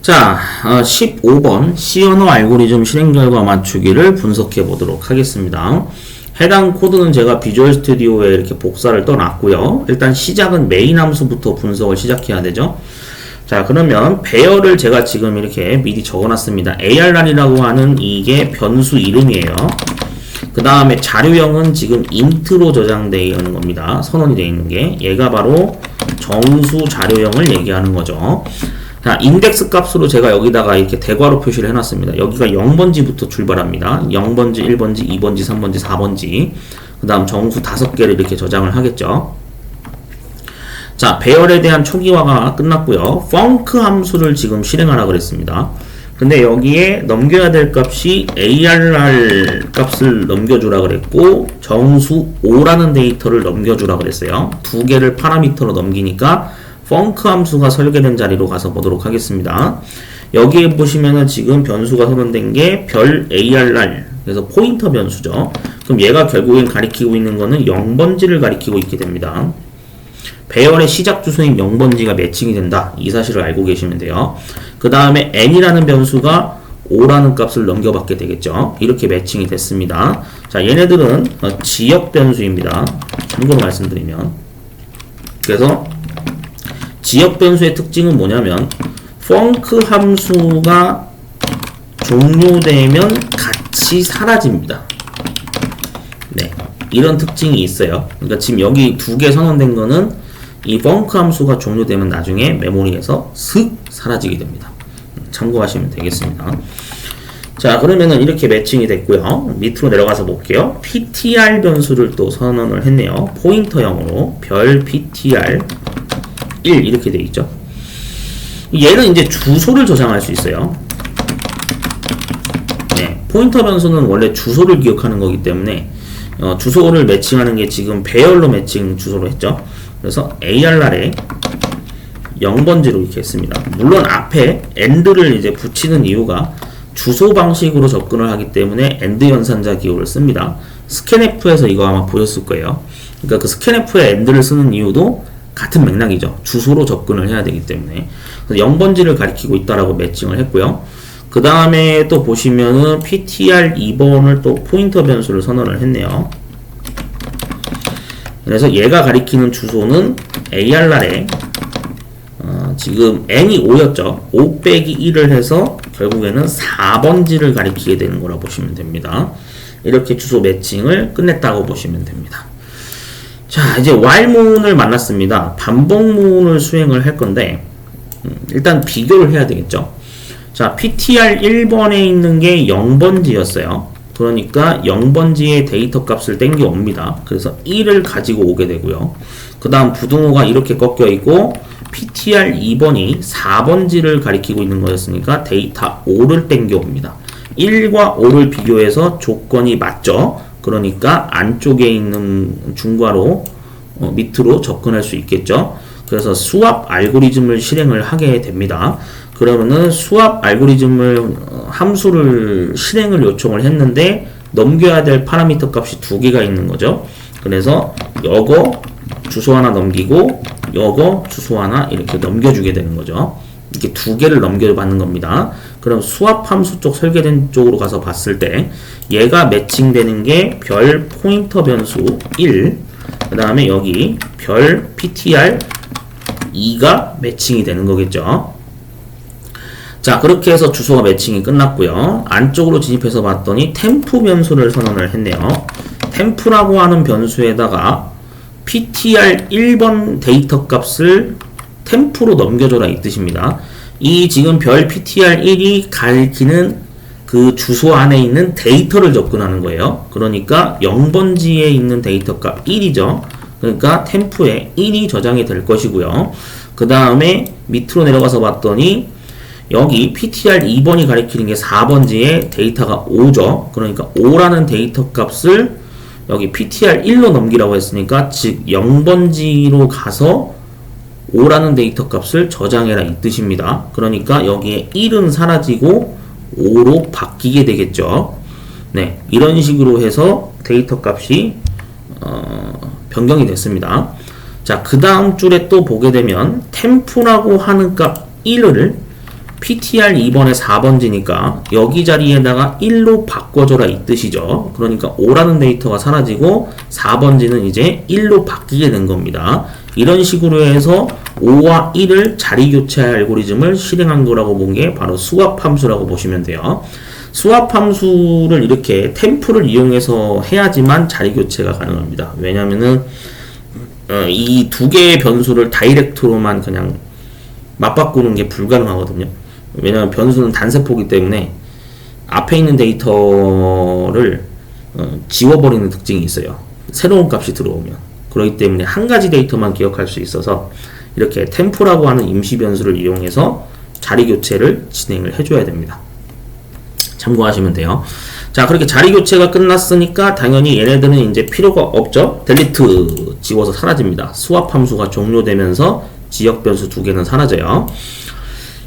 자, 15번 C 언어 알고리즘 실행 결과 맞추기를 분석해 보도록 하겠습니다. 해당 코드는 제가 비주얼 스튜디오에 이렇게 복사를 떠놨고요. 일단 시작은 메인 함수부터 분석을 시작해야 되죠. 자, 그러면 배열을 제가 지금 이렇게 미리 적어놨습니다. ARR이라고 하는 이게 변수 이름이에요. 그 다음에 자료형은 지금 int로 저장되어 있는 겁니다. 선언이 되어 있는 게. 얘가 바로 정수 자료형을 얘기하는 거죠. 자, 인덱스 값으로 제가 여기다가 이렇게 대괄호 표시를 해놨습니다. 여기가 0번지부터 출발합니다. 0번지, 1번지, 2번지, 3번지, 4번지. 그 다음 정수 5개를 이렇게 저장을 하겠죠. 자, 배열에 대한 초기화가 끝났고요. func 함수를 지금 실행하라 그랬습니다. 근데 여기에 넘겨야 될 값이 ARR 값을 넘겨주라 그랬고 정수 5라는 데이터를 넘겨주라 그랬어요. 두 개를 파라미터로 넘기니까 func 함수가 설계된 자리로 가서 보도록 하겠습니다. 여기에 보시면은 지금 변수가 선언된 게 별 ARR, 그래서 포인터 변수죠. 그럼 얘가 결국엔 가리키고 있는 거는 0번지를 가리키고 있게 됩니다. 배열의 시작 주소인 0번지가 매칭이 된다. 이 사실을 알고 계시면 돼요. 그 다음에 n이라는 변수가 5라는 값을 넘겨받게 되겠죠. 이렇게 매칭이 됐습니다. 자, 얘네들은 지역 변수입니다. 참고로 말씀드리면. 그래서 지역 변수의 특징은 뭐냐면 func 함수가 종료되면 같이 사라집니다. 네, 이런 특징이 있어요. 그러니까 지금 여기 두 개 선언된 거는 이 func 함수가 종료되면 나중에 메모리에서 슥 사라지게 됩니다. 참고하시면 되겠습니다. 자, 그러면은 이렇게 매칭이 됐고요. 밑으로 내려가서 볼게요. ptr 변수를 또 선언을 했네요. 포인터형으로 별 ptr 1 이렇게 돼 있죠. 얘는 이제 주소를 저장할 수 있어요. 네, 포인터 변수는 원래 주소를 기억하는 거기 때문에 주소를 매칭하는 게 지금 배열로 매칭 주소로 했죠. 그래서 ARR에 0번지로 이렇게 했습니다. 물론 앞에 AND를 이제 붙이는 이유가 주소 방식으로 접근을 하기 때문에 AND 연산자 기호를 씁니다. 스캔F에서 이거 아마 보셨을 거예요. 그러니까 그 스캔F에 AND를 쓰는 이유도 같은 맥락이죠. 주소로 접근을 해야 되기 때문에. 그래서 0번지를 가리키고 있다라고 매칭을 했고요. 그 다음에 또 보시면은 ptr 2번을 또 포인터 변수를 선언을 했네요. 그래서 얘가 가리키는 주소는 ARR에 지금 n이 5였죠. 5 빼기 1을 해서 결국에는 4번지를 가리키게 되는 거라 보시면 됩니다. 이렇게 주소 매칭을 끝냈다고 보시면 됩니다. 자, 이제 while문을 만났습니다. 반복문을 수행을 할 건데 일단 비교를 해야 되겠죠. 자, ptr 1번에 있는 게 0번지였어요. 그러니까 0번지의 데이터 값을 땡겨 옵니다. 그래서 1을 가지고 오게 되고요. 그 다음 부등호가 이렇게 꺾여 있고 ptr 2번이 4번지를 가리키고 있는 거였으니까 데이터 5를 땡겨 옵니다. 1과 5를 비교해서 조건이 맞죠. 그러니까 안쪽에 있는 중괄호 밑으로 접근할 수 있겠죠. 그래서 수압 알고리즘을 실행을 하게 됩니다. 그러면은 수압 알고리즘을 함수를 실행을 요청을 했는데 넘겨야 될 파라미터 값이 두 개가 있는 거죠. 그래서 요거 주소 하나 넘기고 요거 주소 하나 이렇게 넘겨주게 되는 거죠. 이렇게 두 개를 넘겨받는 겁니다. 그럼 수압 함수 쪽 설계된 쪽으로 가서 봤을 때 얘가 매칭되는 게 별 포인터 변수 1, 그 다음에 여기 별 ptr 2가 매칭이 되는 거겠죠. 자, 그렇게 해서 주소가 매칭이 끝났고요. 안쪽으로 진입해서 봤더니 템프 변수를 선언을 했네요. 템프라고 하는 변수에다가 ptr 1번 데이터 값을 템프로 넘겨줘라 이 뜻입니다. 이 지금 별 ptr 1이 가리키는 그 주소 안에 있는 데이터를 접근하는 거예요. 그러니까 0번지에 있는 데이터 값 1이죠. 그러니까 템프에 1이 저장이 될 것이고요. 그 다음에 밑으로 내려가서 봤더니 여기 ptr 2번이 가리키는 게 4번지에 데이터가 5죠. 그러니까 5라는 데이터 값을 여기 ptr 1로 넘기라고 했으니까 즉 0번지로 가서 5라는 데이터 값을 저장해라 이 뜻입니다. 그러니까 여기에 1은 사라지고 5로 바뀌게 되겠죠. 네, 이런 식으로 해서 데이터 값이 변경이 됐습니다. 자, 그 다음 줄에 또 보게 되면 템프라고 하는 값 1을 PTR 2번에 4번지니까 여기 자리에다가 1로 바꿔줘라 이 뜻이죠. 그러니까 5라는 데이터가 사라지고 4번지는 이제 1로 바뀌게 된 겁니다. 이런 식으로 해서 5와 1을 자리 교체할 알고리즘을 실행한 거라고 본 게 바로 수압 함수라고 보시면 돼요. 수압 함수를 이렇게 템프를 이용해서 해야지만 자리 교체가 가능합니다. 왜냐면은 이 두 개의 변수를 다이렉트로만 그냥 맞바꾸는 게 불가능하거든요. 왜냐면 변수는 단세포이기 때문에 앞에 있는 데이터를 지워버리는 특징이 있어요. 새로운 값이 들어오면. 그렇기 때문에 한 가지 데이터만 기억할 수 있어서 이렇게 템포라고 하는 임시 변수를 이용해서 자리 교체를 진행을 해줘야 됩니다. 참고하시면 돼요. 자, 그렇게 자리 교체가 끝났으니까 당연히 얘네들은 이제 필요가 없죠. 델리트 지워서 사라집니다. 수압 함수가 종료되면서 지역 변수 두 개는 사라져요.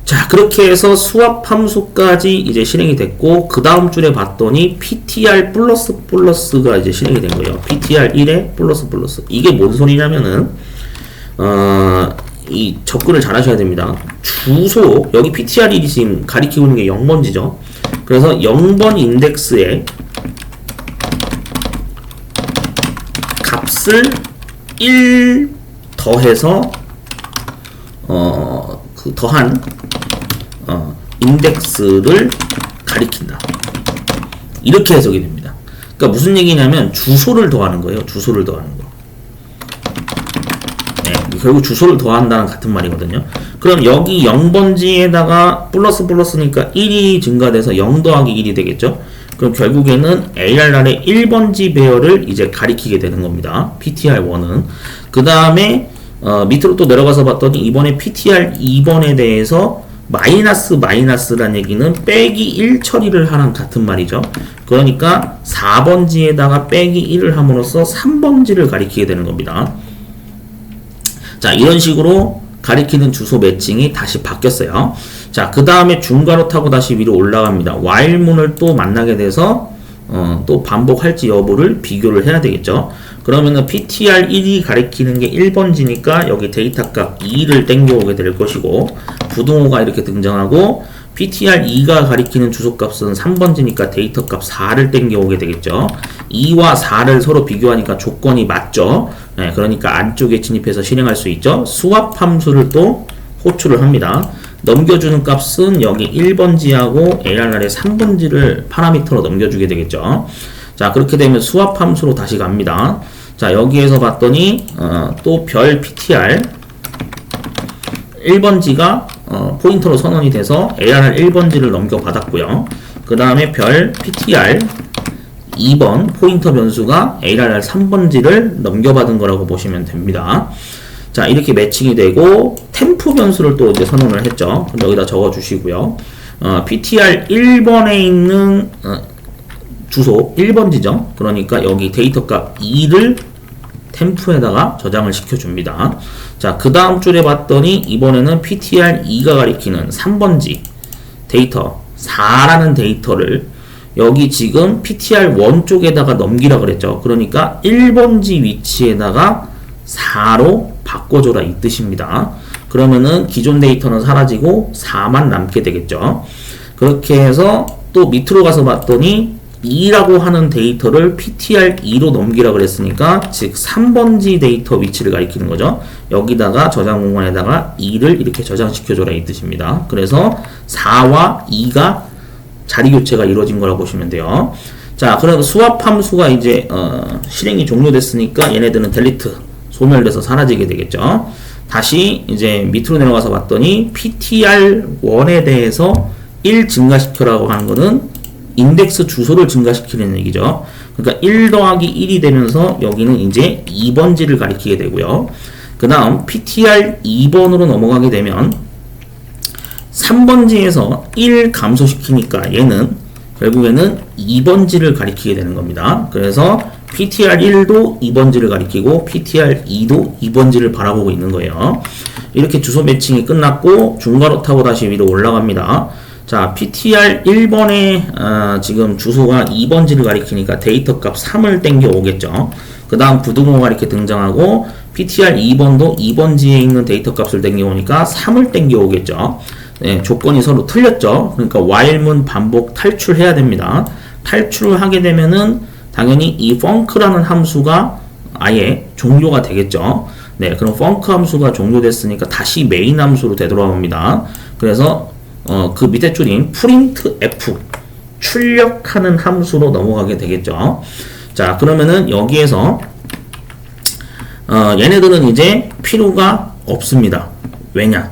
자, 그렇게 해서 수압 함수까지 이제 실행이 됐고, 그 다음 줄에 봤더니 PTR 플러스가 이제 실행이 된 거예요. PTR 1에 플러스. 이게 뭔 소리냐면은, 이 접근을 잘 하셔야 됩니다. 주소, 여기 PTR 1이 지금 가리키고 있는 게 0번지죠. 그래서 0번 인덱스에 값을 1 더해서, 그 더한 인덱스를 가리킨다. 이렇게 해석이 됩니다. 그러니까 무슨 얘기냐면 주소를 더하는 거예요. 주소를 더하는 거. 네, 결국 주소를 더한다는 같은 말이거든요. 그럼 여기 0번지에다가 플러스니까 1이 증가돼서 0 더하기 1이 되겠죠. 그럼 결국에는 ARR의 1번지 배열을 이제 가리키게 되는 겁니다. PTR1은. 그 다음에 밑으로 또 내려가서 봤더니 이번에 PTR 2번에 대해서 마이너스란 얘기는 빼기 1 처리를 하는 같은 말이죠. 그러니까 4번지에다가 빼기 1을 함으로써 3번지를 가리키게 되는 겁니다. 자, 이런 식으로 가리키는 주소 매칭이 다시 바뀌었어요. 자, 그 다음에 중괄호 타고 다시 위로 올라갑니다. while문을 또 만나게 돼서 또 반복할지 여부를 비교를 해야 되겠죠. 그러면은 PTR 1이 가리키는 게 1번지니까 여기 데이터 값 2를 땡겨오게 될 것이고, 부등호가 이렇게 등장하고, PTR 2가 가리키는 주소값은 3번지니까 데이터 값 4를 땡겨오게 되겠죠. 2와 4를 서로 비교하니까 조건이 맞죠. 네, 그러니까 안쪽에 진입해서 실행할 수 있죠. 수압 함수를 또 호출을 합니다. 넘겨주는 값은 여기 1번지하고 ARR의 3번지를 파라미터로 넘겨주게 되겠죠. 자, 그렇게 되면 수압 함수로 다시 갑니다. 자, 여기에서 봤더니 또 별 PTR 1번지가 포인터로 선언이 돼서 ARR 1번지를 넘겨받았고요. 그 다음에 별 PTR 2번 포인터 변수가 ARR 3번지를 넘겨받은 거라고 보시면 됩니다. 자, 이렇게 매칭이 되고 템프 변수를 또 이제 선언을 했죠. 여기다 적어 주시고요. PTR 1번에 있는 주소 1번지죠. 그러니까 여기 데이터 값 2를 템프에다가 저장을 시켜줍니다. 자, 그 다음 줄에 봤더니 이번에는 PTR 2가 가리키는 3번지 데이터 4라는 데이터를 여기 지금 PTR 1 쪽에다가 넘기라 그랬죠. 그러니까 1번지 위치에다가 4로 바꿔줘라 이 뜻입니다. 그러면은 기존 데이터는 사라지고 4만 남게 되겠죠. 그렇게 해서 또 밑으로 가서 봤더니 2라고 하는 데이터를 PTR2로 넘기라 그랬으니까 즉 3번지 데이터 위치를 가리키는 거죠. 여기다가 저장 공간에다가 2를 이렇게 저장시켜줘라 이 뜻입니다. 그래서 4와 2가 자리 교체가 이루어진 거라고 보시면 돼요. 자, 그럼 수압 함수가 이제 실행이 종료됐으니까 얘네들은 델리트 소멸돼서 사라지게 되겠죠. 다시 이제 밑으로 내려가서 봤더니 PTR1에 대해서 1 증가시켜라고 하는 거는 인덱스 주소를 증가시키는 얘기죠. 그러니까 1 더하기 1이 되면서 여기는 이제 2번지를 가리키게 되고요. 그 다음 PTR 2번으로 넘어가게 되면 3번지에서 1 감소시키니까 얘는 결국에는 2번지를 가리키게 되는 겁니다. 그래서 PTR 1도 2번지를 가리키고 PTR 2도 2번지를 바라보고 있는 거예요. 이렇게 주소 매칭이 끝났고 중괄호 타고 다시 위로 올라갑니다. 자, PTR 1번에 지금 주소가 2번지를 가리키니까 데이터 값 3을 땡겨 오겠죠. 그 다음 부등호가 이렇게 등장하고 PTR 2번도 2번지에 있는 데이터 값을 땡겨 오니까 3을 땡겨 오겠죠. 네, 조건이 서로 틀렸죠. 그러니까 while문 반복 탈출해야 됩니다. 탈출을 하게 되면은 당연히 이 func라는 함수가 아예 종료가 되겠죠. 네, 그럼 func 함수가 종료됐으니까 다시 메인 함수로 되돌아옵니다. 그래서 그 밑에 줄인 printf 출력하는 함수로 넘어가게 되겠죠. 자, 그러면은 여기에서 얘네들은 이제 필요가 없습니다. 왜냐?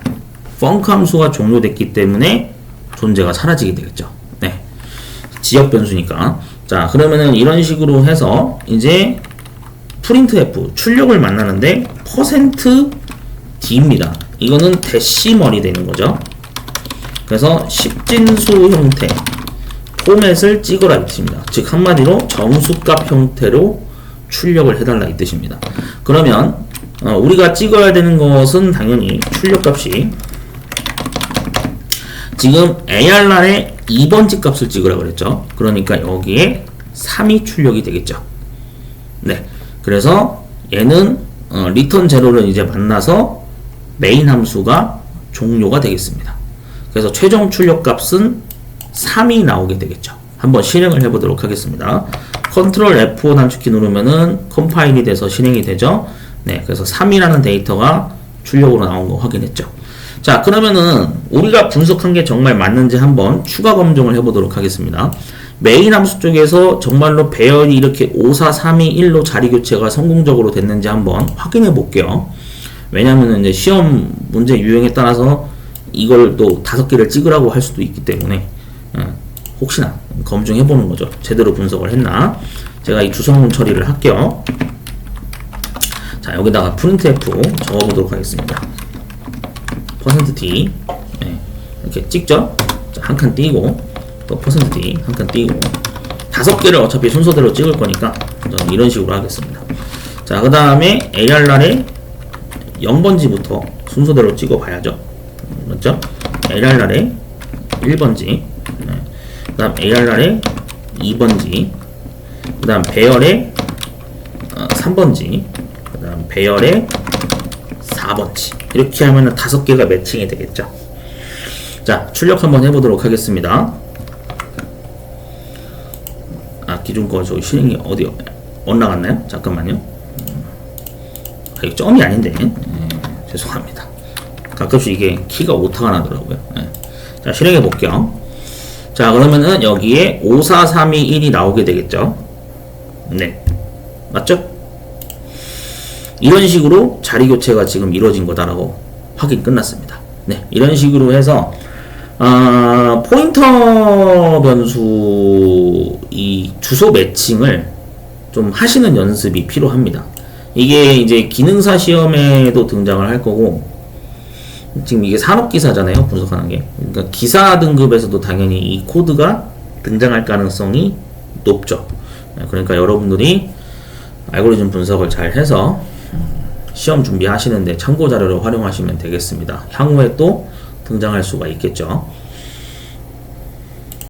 func 함수가 종료됐기 때문에 존재가 사라지게 되겠죠. 네, 지역 변수니까. 자, 그러면은 이런 식으로 해서 이제 printf 출력을 만나는데 %d입니다. 이거는 데시멀이 되는 거죠. 그래서 십진수 형태 포맷을 찍어라 이 뜻입니다. 즉 한마디로 정수값 형태로 출력을 해달라 이 뜻입니다. 그러면 우리가 찍어야 되는 것은 당연히 출력값이 지금 ARR의 2번지 값을 찍으라 그랬죠. 그러니까 여기에 3이 출력이 되겠죠. 네, 그래서 얘는 리턴 제로를 이제 만나서 메인 함수가 종료가 되겠습니다. 그래서 최종 출력값은 3이 나오게 되겠죠. 한번 실행을 해보도록 하겠습니다. 컨트롤 F5 단축키 누르면은 컴파일이 돼서 실행이 되죠. 네, 그래서 3이라는 데이터가 출력으로 나온 거 확인했죠. 자, 그러면은 우리가 분석한 게 정말 맞는지 한번 추가 검증을 해보도록 하겠습니다. 메인 함수 쪽에서 정말로 배열이 이렇게 5, 4, 3, 2, 1로 자리 교체가 성공적으로 됐는지 한번 확인해 볼게요. 왜냐면은 이제 시험 문제 유형에 따라서 이걸 또 5개를 찍으라고 할 수도 있기 때문에 혹시나 검증해 보는 거죠. 제대로 분석을 했나. 제가 이 주성문 처리를 할게요. 자, 여기다가 printf 적어보도록 하겠습니다. %d 네, 이렇게 찍죠. 한 칸 띄고 또 %d 한 칸 띄고 5개를 어차피 순서대로 찍을 거니까 저는 이런 식으로 하겠습니다. 자, 그 다음에 ARR의 0번지부터 순서대로 찍어 봐야죠. 맞죠? ARR의 1번지, 네. 그 다음 ARR의 2번지, 그 다음 배열의 3번지, 그 다음 배열의 4번지. 이렇게 하면 5개가 매칭이 되겠죠. 자, 출력 한번 해보도록 하겠습니다. 기존 거 저기 실행이 어디 엇나갔나요? 잠깐만요. 이거 점이 아닌데. 죄송합니다. 가끔씩 이게 키가 오타가 나더라고요. 자, 실행해 볼게요. 자, 그러면은 여기에 5, 4, 3, 2, 1이 나오게 되겠죠. 네. 맞죠? 이런 식으로 자리 교체가 지금 이루어진 거다라고 확인 끝났습니다. 네, 이런 식으로 해서 포인터 변수 이 주소 매칭을 좀 하시는 연습이 필요합니다. 이게 이제 기능사 시험에도 등장을 할 거고, 지금 이게 산업기사잖아요, 분석하는 게. 그러니까 기사 등급에서도 당연히 이 코드가 등장할 가능성이 높죠. 그러니까 여러분들이 알고리즘 분석을 잘 해서 시험 준비하시는데 참고 자료로 활용하시면 되겠습니다. 향후에 또 등장할 수가 있겠죠.